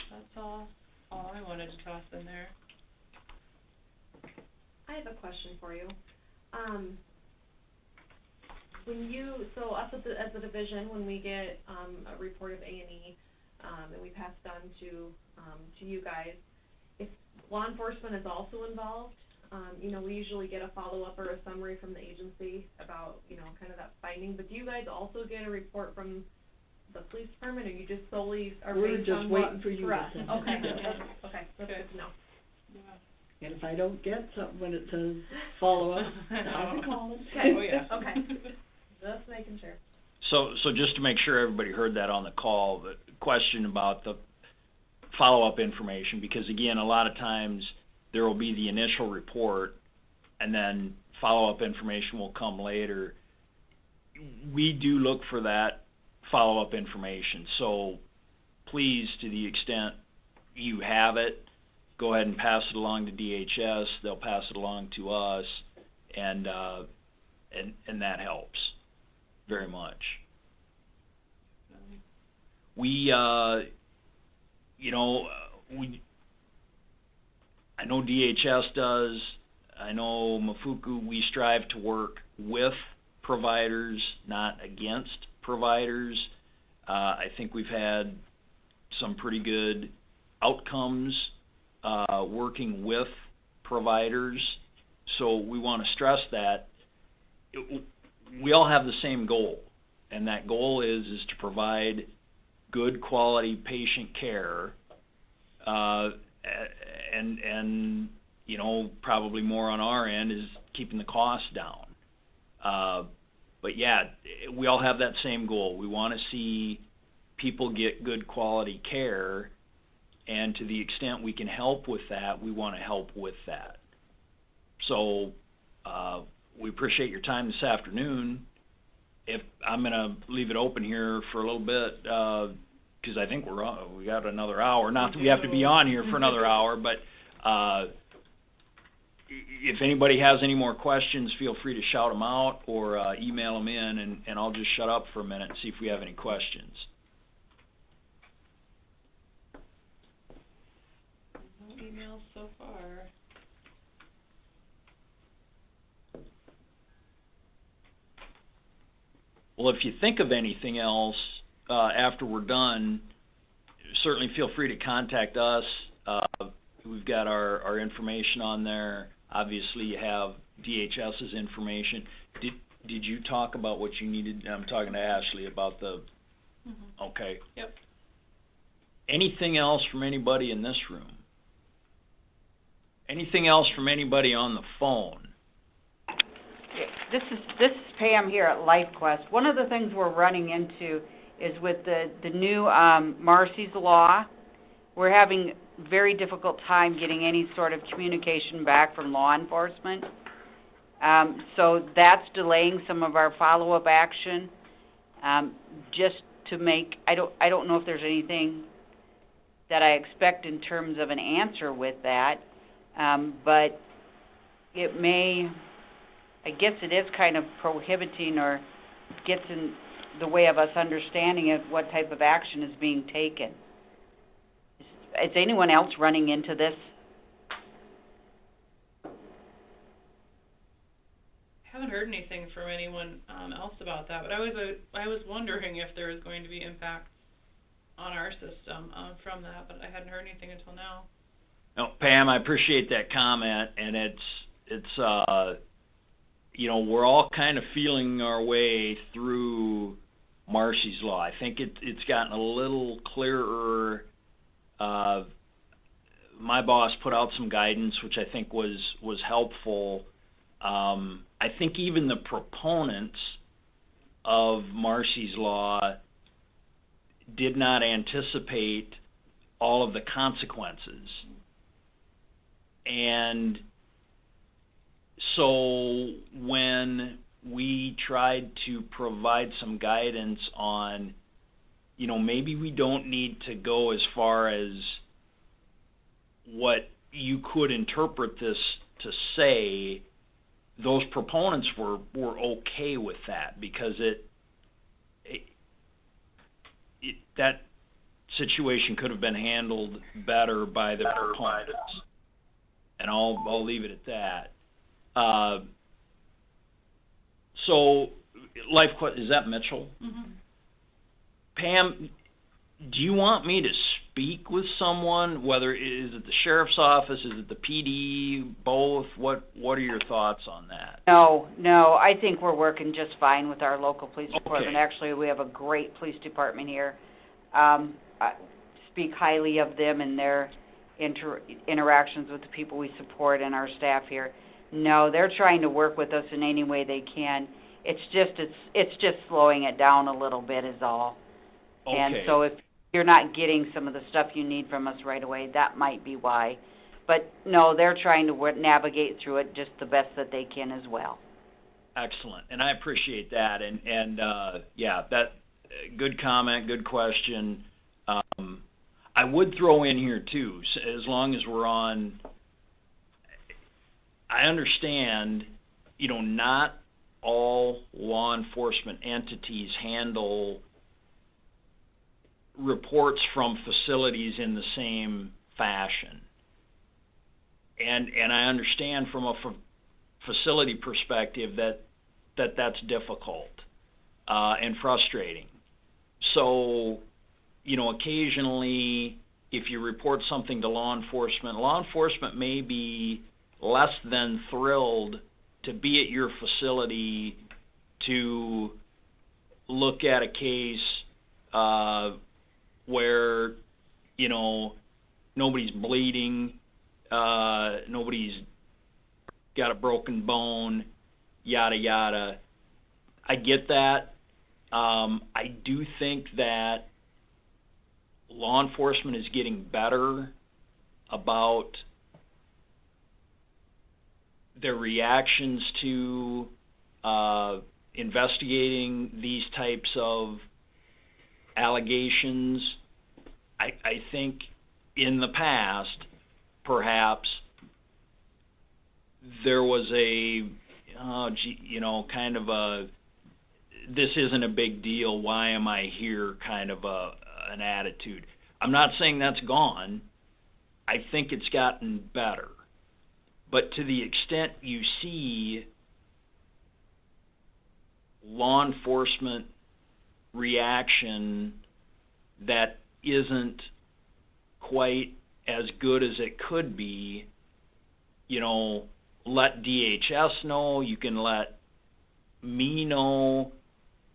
that's all I wanted to toss in there. I have a question for you. So us as a division, when we get a report of A&E, and we pass it on to you guys, if law enforcement is also involved, you know, we usually get a follow-up or a summary from the agency about, you know, kind of that finding. But do you guys also get a report from the police department, or you just solely are We're based just on waiting what for you for to us? send it. Okay, Yeah. okay, that's good to know. Yeah. And if I don't get something when it says follow up, I'll be calling. Okay. Oh, yeah. Okay. Just making sure. So just to make sure everybody heard that on the call, the question about the follow-up information, because again, a lot of times there will be the initial report and then follow-up information will come later. We do look for that follow-up information. So please, to the extent you have it, go ahead and pass it along to DHS. They'll pass it along to us, and that helps very much. We, I know DHS does. I know Mafuku, we strive to work with providers, not against providers. I think we've had some pretty good outcomes working with providers. So we want to stress that we all have the same goal, and that goal is to provide good quality patient care, and you know, probably more on our end is keeping the costs down. But yeah, we all have that same goal. We want to see people get good quality care, and to the extent we can help with that, we want to help with that. So we appreciate your time this afternoon. If I'm going to leave it open here for a little bit, because I think we got another hour. Not that we have to be on here for another hour, but if anybody has any more questions, feel free to shout them out or email them in, and I'll just shut up for a minute and see if we have any questions. No emails so far. Well, if you think of anything else after we're done, certainly feel free to contact us. We've got our information on there. Obviously, you have DHS's information. Did you talk about what you needed? I'm talking to Ashley about the... Mm-hmm. Okay. Yep. Anything else from anybody in this room? Anything else from anybody on the phone? this is Pam here at LifeQuest. One of the things we're running into is with the new Marcy's Law, we're having very difficult time getting any sort of communication back from law enforcement. So that's delaying some of our follow-up action. Just to make, I don't know if there's anything that I expect in terms of an answer with that, but it may, I guess it is kind of prohibiting or gets in the way of us understanding of what type of action is being taken. Is anyone else running into this? Haven't heard anything from anyone else about that, but I was wondering if there was going to be impact on our system from that, but I hadn't heard anything until now. No, Pam, I appreciate that comment, and it's we're all kind of feeling our way through Marcy's Law. I think it's gotten a little clearer. My boss put out some guidance, which I think was helpful. I think even the proponents of Marcy's Law did not anticipate all of the consequences. And so when we tried to provide some guidance on, maybe we don't need to go as far as what you could interpret this to say, those proponents were okay with that, because that situation could have been handled better by the proponents. And I'll leave it at that. So, is that Mitchell? Mm-hmm. Pam, do you want me to speak with someone? Whether is it the sheriff's office, is it the PD, both? What are your thoughts on that? No, I think we're working just fine with our local police department. Okay. Actually, we have a great police department here. I speak highly of them and their interactions with the people we support and our staff here. No, they're trying to work with us in any way they can. It's just slowing it down a little bit is all. Okay. And so if you're not getting some of the stuff you need from us right away, that might be why. But no, they're trying to navigate through it just the best that they can as well. Excellent, and I appreciate that. And that good comment, good question. I would throw in here too, as long as we're on. I understand, not all law enforcement entities handle reports from facilities in the same fashion. And I understand from a facility perspective that's difficult and frustrating. So, occasionally if you report something to law enforcement may be less than thrilled to be at your facility to look at a case where, nobody's bleeding, nobody's got a broken bone, yada, yada. I get that. I do think that law enforcement is getting better about their reactions to investigating these types of allegations. I think in the past, perhaps, there was kind of a, this isn't a big deal, why am I here kind of an attitude. I'm not saying that's gone. I think it's gotten better. But to the extent you see law enforcement reaction that isn't quite as good as it could be, let DHS know, you can let me know,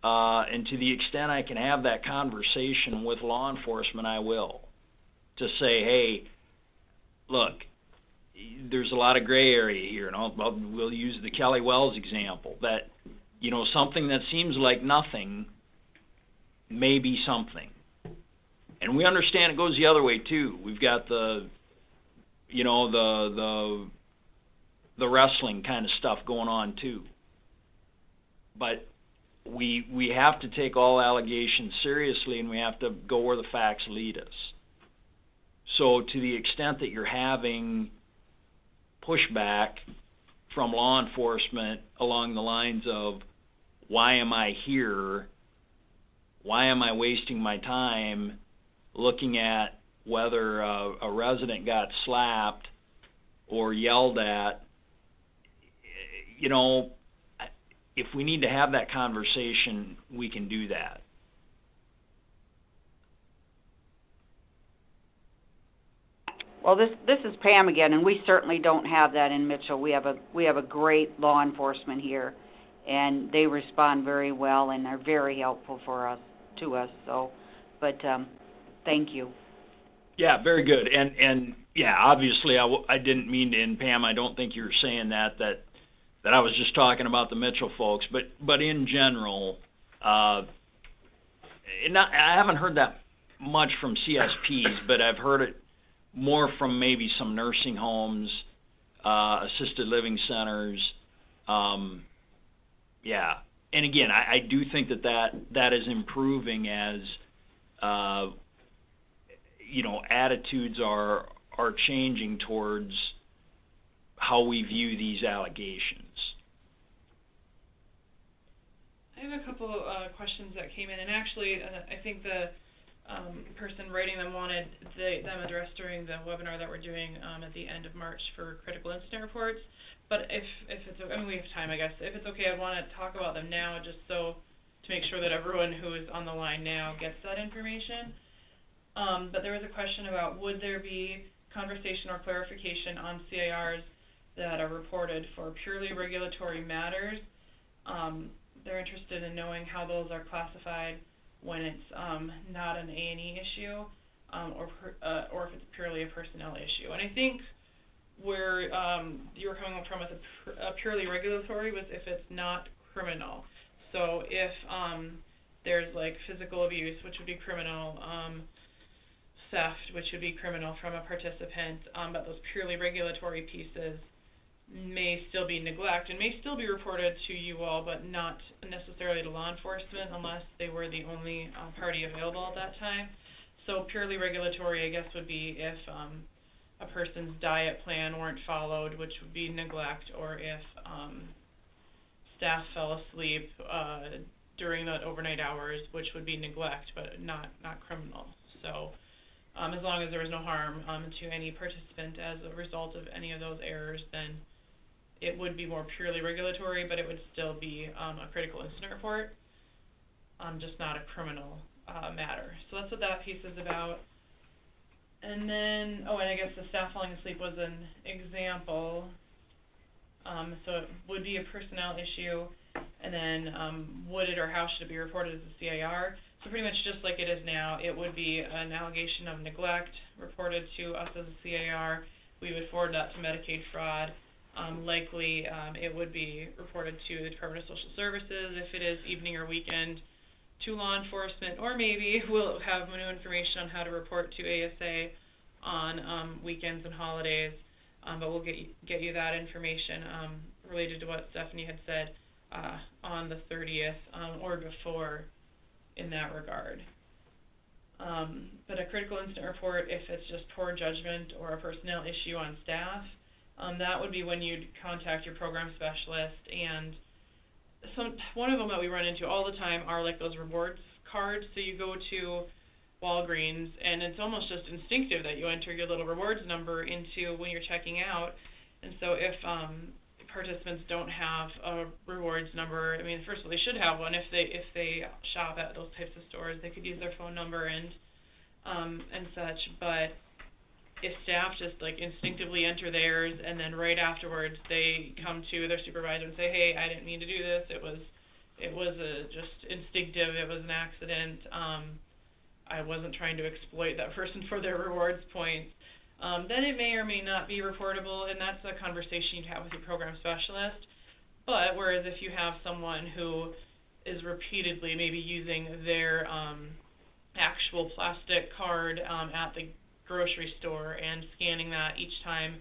and to the extent I can have that conversation with law enforcement, I will. To say, hey, look, there's a lot of gray area here, and we'll use the Kelly Wells example, that, you know, something that seems like nothing may be something. And we understand it goes the other way too. We've got the wrestling kind of stuff going on too. But we have to take all allegations seriously, and we have to go where the facts lead us. So to the extent that you're having pushback from law enforcement along the lines of, why am I here? Why am I wasting my time looking at whether a resident got slapped or yelled at? You know, if we need to have that conversation, we can do that. Well, this is Pam again, and we certainly don't have that in Mitchell. We have a great law enforcement here, and they respond very well and are very helpful to us. So, but thank you. Yeah, very good. And yeah, obviously I didn't mean to, and Pam, I don't think you were saying that I was just talking about the Mitchell folks, but in general, I haven't heard that much from CSPs, but I've heard it more from maybe some nursing homes, assisted living centers. Yeah, and again, I do think that is improving as you know, attitudes are changing towards how we view these allegations. I have a couple questions that came in, and actually, I think the person writing them wanted them addressed during the webinar that we're doing at the end of March for critical incident reports. But if it's, I mean, we have time, I guess. If it's okay, I want to talk about them now, just so to make sure that everyone who is on the line now gets that information. But there was a question about, would there be conversation or clarification on CIRs that are reported for purely regulatory matters? They're interested in knowing how those are classified when it's not an A&E issue, or if it's purely a personnel issue. And I think where you're coming from with a purely regulatory was if it's not criminal. So if there's like physical abuse, which would be criminal, theft, which would be criminal from a participant, but those purely regulatory pieces may still be neglect and may still be reported to you all, but not necessarily to law enforcement unless they were the only party available at that time. So purely regulatory, I guess, would be if a person's diet plan weren't followed, which would be neglect, or if staff fell asleep during the overnight hours, which would be neglect, but not criminal. So as long as there was no harm to any participant as a result of any of those errors, then it would be more purely regulatory, but it would still be a critical incident report, just not a criminal matter. So that's what that piece is about. And then, and I guess the staff falling asleep was an example. So it would be a personnel issue, and then would it or how should it be reported as a CIR? So pretty much just like it is now, it would be an allegation of neglect reported to us as a CIR. We would forward that to Medicaid fraud. Likely it would be reported to the Department of Social Services if it is evening or weekend, to law enforcement, or maybe we'll have new information on how to report to ASA on weekends and holidays, but we'll get you that information related to what Stephanie had said on the 30th or before in that regard. But a critical incident report, if it's just poor judgment or a personnel issue on staff, that would be when you'd contact your program specialist. And one of them that we run into all the time are like those rewards cards. So you go to Walgreens, and it's almost just instinctive that you enter your little rewards number into when you're checking out. And so if participants don't have a rewards number, I mean, first of all, they should have one. If they shop at those types of stores, they could use their phone number and such. But if staff just like instinctively enter theirs, and then right afterwards they come to their supervisor and say, hey, I didn't mean to do this, it was just instinctive, it was an accident, I wasn't trying to exploit that person for their rewards points, then it may or may not be reportable, and that's a conversation you'd have with your program specialist. But whereas if you have someone who is repeatedly maybe using their actual plastic card at the grocery store and scanning that each time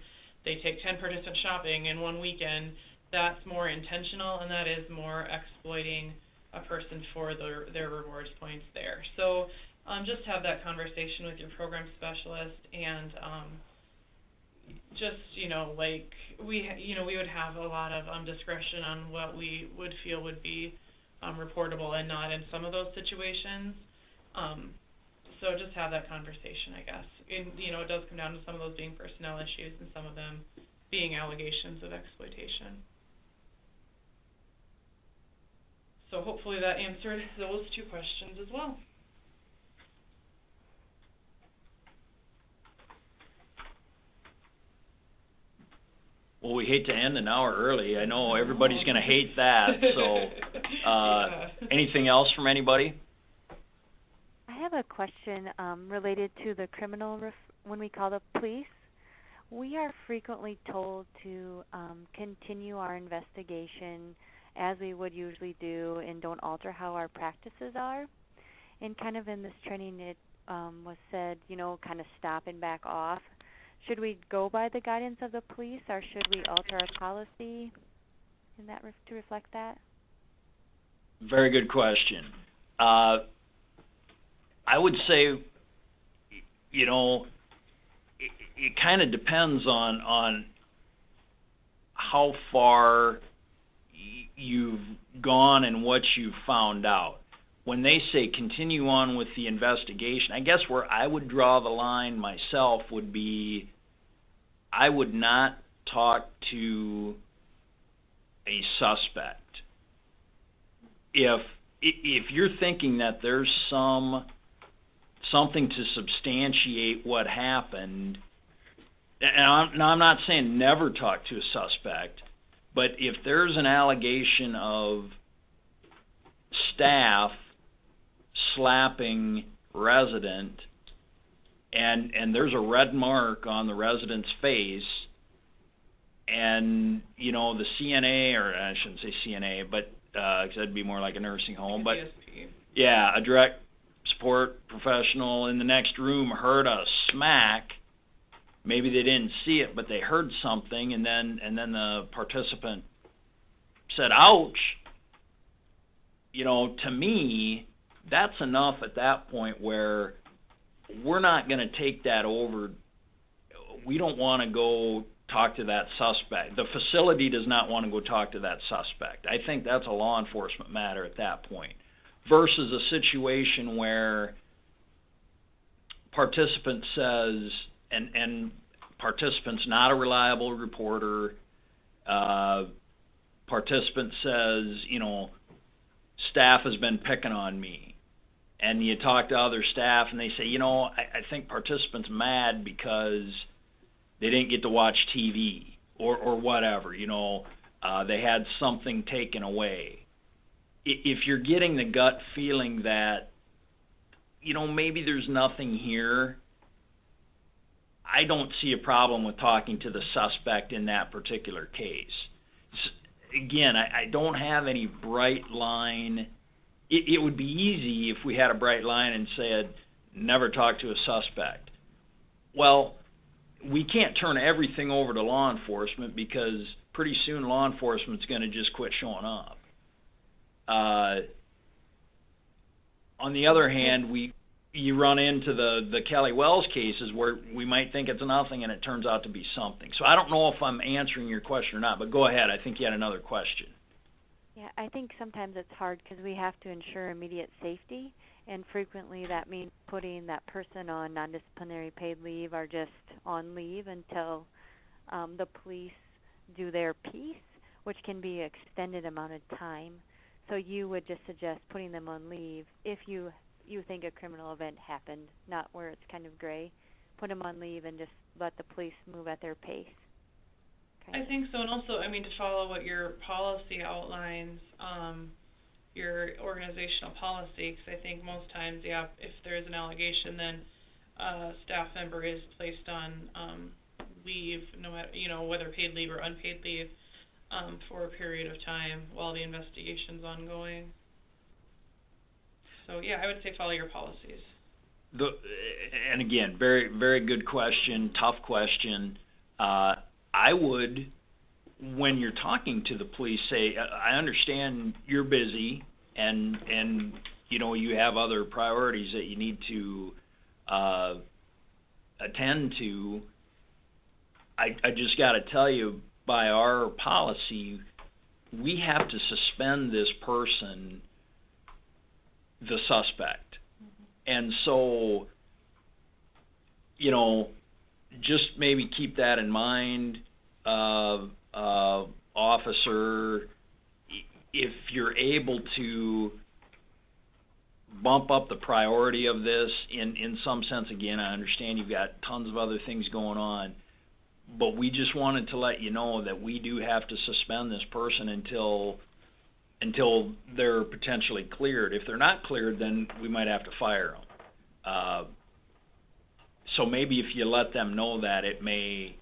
they take 10 participants shopping in one weekend, that's more intentional, and that is more exploiting a person for their rewards points there. So just have that conversation with your program specialist, and just, like we would have a lot of discretion on what we would feel would be reportable and not in some of those situations. So just have that conversation, I guess. And, it does come down to some of those being personnel issues and some of them being allegations of exploitation. So hopefully that answered those two questions as well. Well, we hate to end an hour early. I know everybody's going to hate that. So, anything else from anybody? I have a question related to the criminal when we call the police. We are frequently told to continue our investigation as we would usually do and don't alter how our practices are. And kind of in this training it was said, kind of stop and back off. Should we go by the guidance of the police, or should we alter our policy in that to reflect that? Very good question. I would say, it kind of depends on how far you've gone and what you've found out. When they say continue on with the investigation, I guess where I would draw the line myself would be I would not talk to a suspect. If you're thinking that there's something to substantiate what happened, and I'm not saying never talk to a suspect, but if there's an allegation of staff slapping resident and there's a red mark on the resident's face, and the CNA, or I shouldn't say CNA, but because that'd be more like a nursing home, but DSP. yeah, a direct support professional in the next room heard a smack. Maybe they didn't see it, but they heard something, and then the participant said, "Ouch." To me, that's enough at that point where we're not going to take that over. We don't want to go talk to that suspect. The facility does not want to go talk to that suspect. I think that's a law enforcement matter at that point, versus a situation where participant says, and participant's not a reliable reporter, participant says, staff has been picking on me. And you talk to other staff and they say, I think participant's mad because they didn't get to watch TV or whatever, they had something taken away. If you're getting the gut feeling that, maybe there's nothing here, I don't see a problem with talking to the suspect in that particular case. Again, I don't have any bright line. It would be easy if we had a bright line and said, never talk to a suspect. Well, we can't turn everything over to law enforcement because pretty soon law enforcement's going to just quit showing up. On the other hand, you run into the Kelly Wells cases where we might think it's nothing and it turns out to be something. So I don't know if I'm answering your question or not, but go ahead. I think you had another question. Yeah, I think sometimes it's hard because we have to ensure immediate safety, and frequently that means putting that person on non-disciplinary paid leave or just on leave until the police do their piece, which can be an extended amount of time. So you would just suggest putting them on leave if you think a criminal event happened, not where it's kind of gray. Put them on leave and just let the police move at their pace. I think so, and also, to follow what your policy outlines, your organizational policy, because I think most times, if there is an allegation, then a staff member is placed on, leave, no matter, whether paid leave or unpaid leave, for a period of time while the investigation's ongoing. So, yeah, I would say follow your policies. And again, very, very good question, tough question. I would, when you're talking to the police, say, I understand you're busy and you have other priorities that you need to attend to. I just got to tell you, by our policy, we have to suspend this person, the suspect. And so, just maybe keep that in mind, officer, if you're able to bump up the priority of this in some sense. Again, I understand you've got tons of other things going on, but we just wanted to let you know that we do have to suspend this person until they're potentially cleared. If they're not cleared, then we might have to fire them. So maybe if you let them know that, it may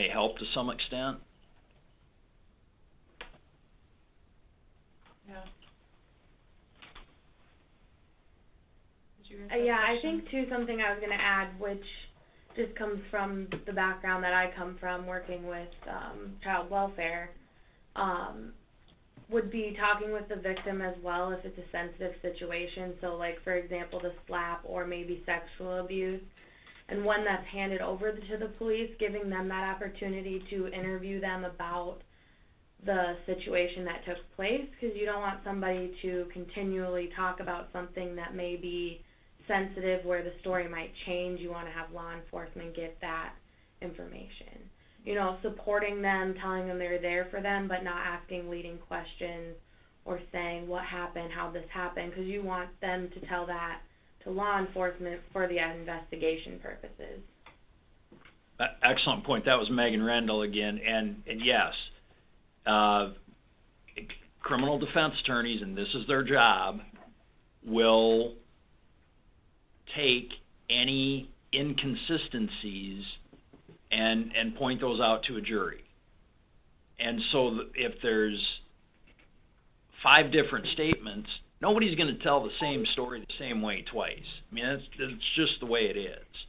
help to some extent. Yeah. Yeah, I think too, something I was going to add, which just comes from the background that I come from, working with child welfare, would be talking with the victim as well if it's a sensitive situation. So, like, for example, the slap or maybe sexual abuse, and when that's handed over to the police, giving them that opportunity to interview them about the situation that took place, because you don't want somebody to continually talk about something that may be sensitive, where the story might change. You want to have law enforcement get that information. Supporting them, telling them they're there for them, but not asking leading questions or saying what happened, how this happened, because you want them to tell that to law enforcement for the investigation purposes. Excellent point. That was Megan Rendell again. And yes, criminal defense attorneys, and this is their job, will take any inconsistencies and point those out to a jury. And so if there's 5 different statements, nobody's going to tell the same story the same way twice. I mean, that's just the way it is.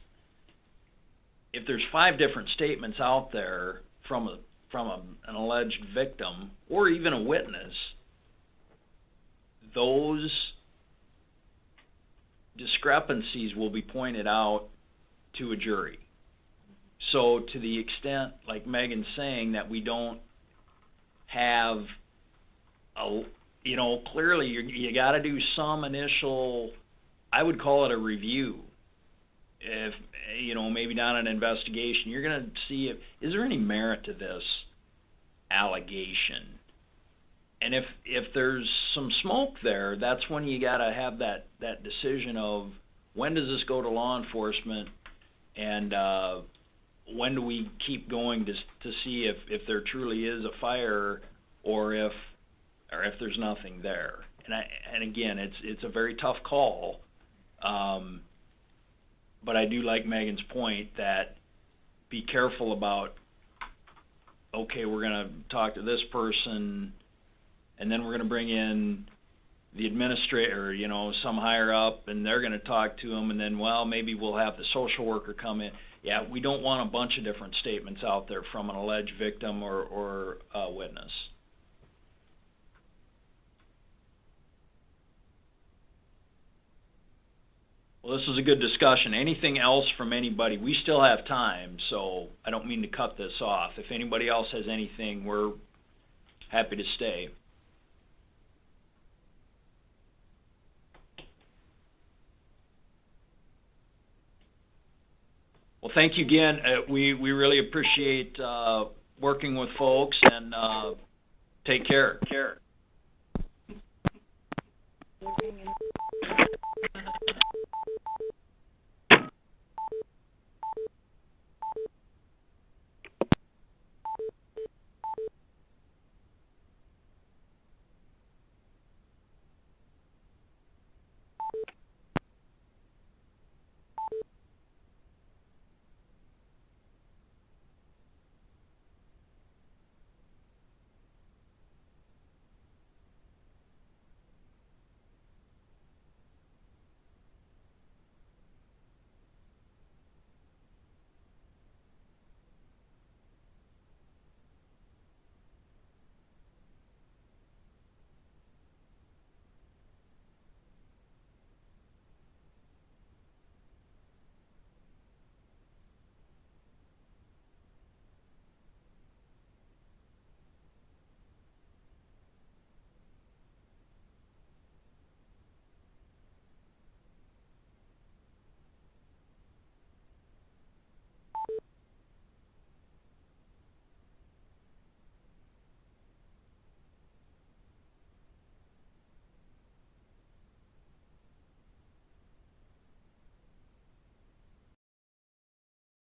If there's 5 different statements out there from an alleged victim or even a witness, those discrepancies will be pointed out to a jury. So to the extent, like Megan's saying, that we don't have clearly you got to do some initial, I would call it a review. If, maybe not an investigation, you're going to see is there any merit to this allegation? And if there's some smoke there, that's when you got to have that decision of when does this go to law enforcement, and when do we keep going to see if there truly is a fire or if there's nothing there. And again, it's a very tough call, but I do like Megan's point that be careful about, okay, we're going to talk to this person, and then we're going to bring in the administrator, some higher up, and they're going to talk to them, and then, maybe we'll have the social worker come in. Yeah, we don't want a bunch of different statements out there from an alleged victim or a witness. Well, this is a good discussion. Anything else from anybody? We still have time, so I don't mean to cut this off. If anybody else has anything, we're happy to stay. Well, thank you again. We really appreciate working with folks, and take care.